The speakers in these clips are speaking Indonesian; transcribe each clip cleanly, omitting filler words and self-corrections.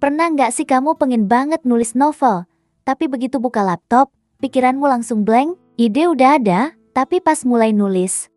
Pernah nggak sih kamu pengen banget nulis novel, tapi begitu buka laptop, pikiranmu langsung blank, ide udah ada, tapi pas mulai nulis,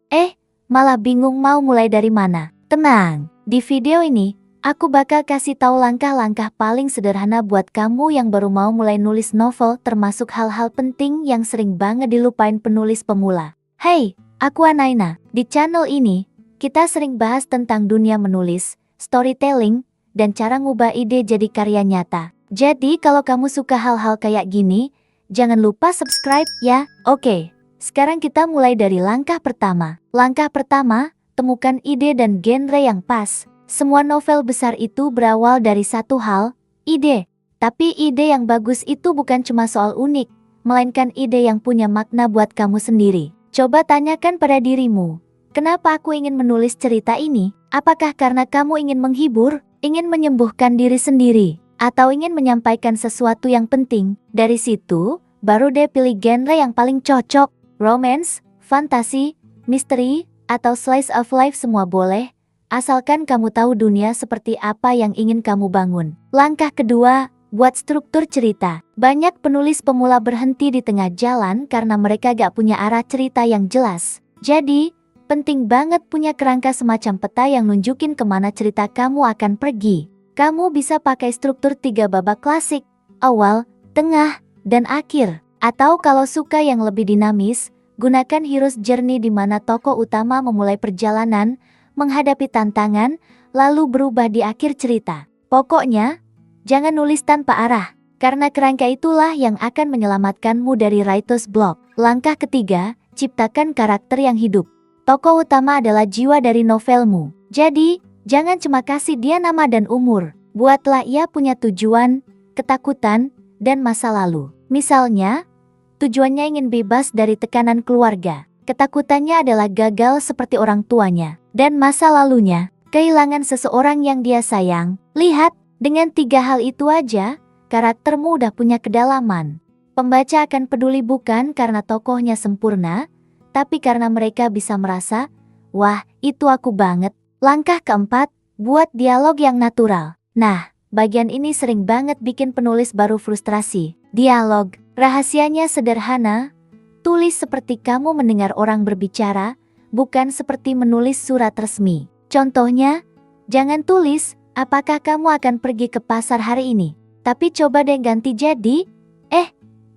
malah bingung mau mulai dari mana. Tenang, di video ini, aku bakal kasih tahu langkah-langkah paling sederhana buat kamu yang baru mau mulai nulis novel, termasuk hal-hal penting yang sering banget dilupain penulis pemula. Hey, aku Anaina. Di channel ini, kita sering bahas tentang dunia menulis, storytelling, dan cara ngubah ide jadi karya nyata. Jadi kalau kamu suka hal-hal kayak gini, jangan lupa subscribe ya. Oke, sekarang kita mulai dari langkah pertama. Langkah pertama, temukan ide dan genre yang pas. Semua novel besar itu berawal dari satu hal, ide. Tapi ide yang bagus itu bukan cuma soal unik, melainkan ide yang punya makna buat kamu sendiri. Coba tanyakan pada dirimu, kenapa aku ingin menulis cerita ini? Apakah karena kamu ingin menghibur, ingin menyembuhkan diri sendiri, atau ingin menyampaikan sesuatu yang penting? Dari situ, baru deh pilih genre yang paling cocok. Romance, fantasi, misteri, atau slice of life semua boleh, asalkan kamu tahu dunia seperti apa yang ingin kamu bangun. Langkah kedua, buat struktur cerita. Banyak penulis pemula berhenti di tengah jalan karena mereka gak punya arah cerita yang jelas. Jadi, penting banget punya kerangka semacam peta yang nunjukin kemana cerita kamu akan pergi. Kamu bisa pakai struktur 3 babak klasik, awal, tengah, dan akhir. Atau kalau suka yang lebih dinamis, gunakan hero's journey di mana tokoh utama memulai perjalanan, menghadapi tantangan, lalu berubah di akhir cerita. Pokoknya, jangan nulis tanpa arah, karena kerangka itulah yang akan menyelamatkanmu dari writer's block. Langkah ketiga, ciptakan karakter yang hidup. Tokoh utama adalah jiwa dari novelmu. Jadi, jangan cuma kasih dia nama dan umur. Buatlah ia punya tujuan, ketakutan, dan masa lalu. Misalnya, tujuannya ingin bebas dari tekanan keluarga. Ketakutannya adalah gagal seperti orang tuanya. Dan masa lalunya, kehilangan seseorang yang dia sayang. Lihat, dengan 3 hal itu aja, karaktermu udah punya kedalaman. Pembaca akan peduli bukan karena tokohnya sempurna, tapi karena mereka bisa merasa, wah, itu aku banget. Langkah keempat, buat dialog yang natural. Nah, bagian ini sering banget bikin penulis baru frustrasi. Dialog, rahasianya sederhana, tulis seperti kamu mendengar orang berbicara, bukan seperti menulis surat resmi. Contohnya, jangan tulis, apakah kamu akan pergi ke pasar hari ini? Tapi coba deh ganti jadi,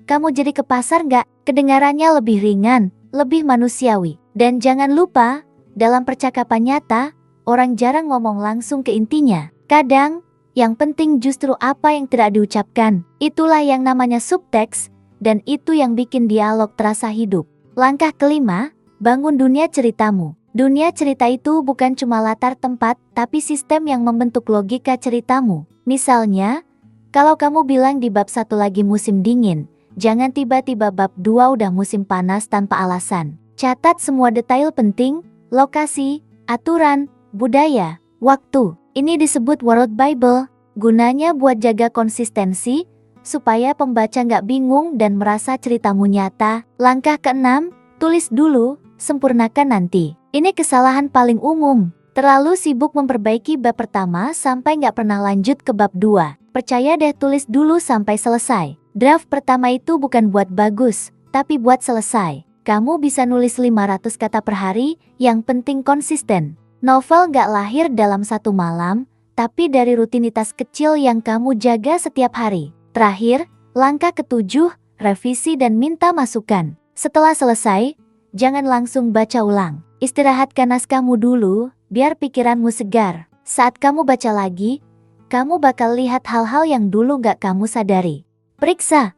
kamu jadi ke pasar nggak? Kedengarannya lebih ringan, lebih manusiawi. Dan jangan lupa, dalam percakapan nyata, orang jarang ngomong langsung ke intinya. Kadang, yang penting justru apa yang tidak diucapkan. Itulah yang namanya subteks, dan itu yang bikin dialog terasa hidup. Langkah kelima, bangun dunia ceritamu. Dunia cerita itu bukan cuma latar tempat, tapi sistem yang membentuk logika ceritamu. Misalnya, kalau kamu bilang di bab 1 lagi musim dingin, jangan tiba-tiba bab 2 udah musim panas tanpa alasan. Catat semua detail penting, lokasi, aturan, budaya, waktu. Ini disebut World Bible, gunanya buat jaga konsistensi, supaya pembaca nggak bingung dan merasa ceritamu nyata. Langkah keenam, tulis dulu, sempurnakan nanti. Ini kesalahan paling umum, terlalu sibuk memperbaiki bab pertama sampai nggak pernah lanjut ke bab 2. Percaya deh, tulis dulu sampai selesai. Draft pertama itu bukan buat bagus, tapi buat selesai. Kamu bisa nulis 500 kata per hari, yang penting konsisten. Novel gak lahir dalam satu malam, tapi dari rutinitas kecil yang kamu jaga setiap hari. Terakhir, langkah ketujuh, revisi dan minta masukan. Setelah selesai, jangan langsung baca ulang. Istirahatkan naskahmu dulu, biar pikiranmu segar. Saat kamu baca lagi, kamu bakal lihat hal-hal yang dulu gak kamu sadari. Periksa,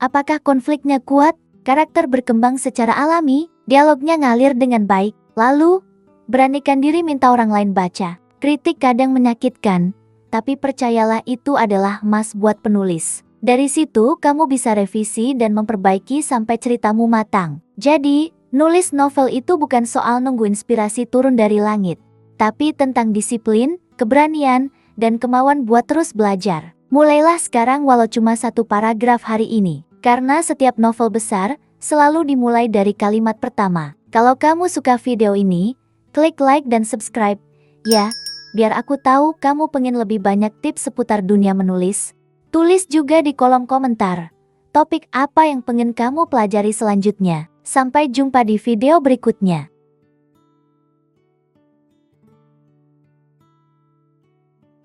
apakah konfliknya kuat, karakter berkembang secara alami, dialognya ngalir dengan baik. Lalu, beranikan diri minta orang lain baca. Kritik kadang menyakitkan, tapi percayalah itu adalah emas buat penulis. Dari situ kamu bisa revisi dan memperbaiki sampai ceritamu matang. Jadi, nulis novel itu bukan soal nunggu inspirasi turun dari langit, tapi tentang disiplin, keberanian, dan kemauan buat terus belajar. Mulailah sekarang walau cuma 1 paragraf hari ini, karena setiap novel besar selalu dimulai dari kalimat pertama. Kalau kamu suka video ini, klik like dan subscribe, ya, biar aku tahu kamu pengen lebih banyak tips seputar dunia menulis. Tulis juga di kolom komentar, topik apa yang pengen kamu pelajari selanjutnya. Sampai jumpa di video berikutnya.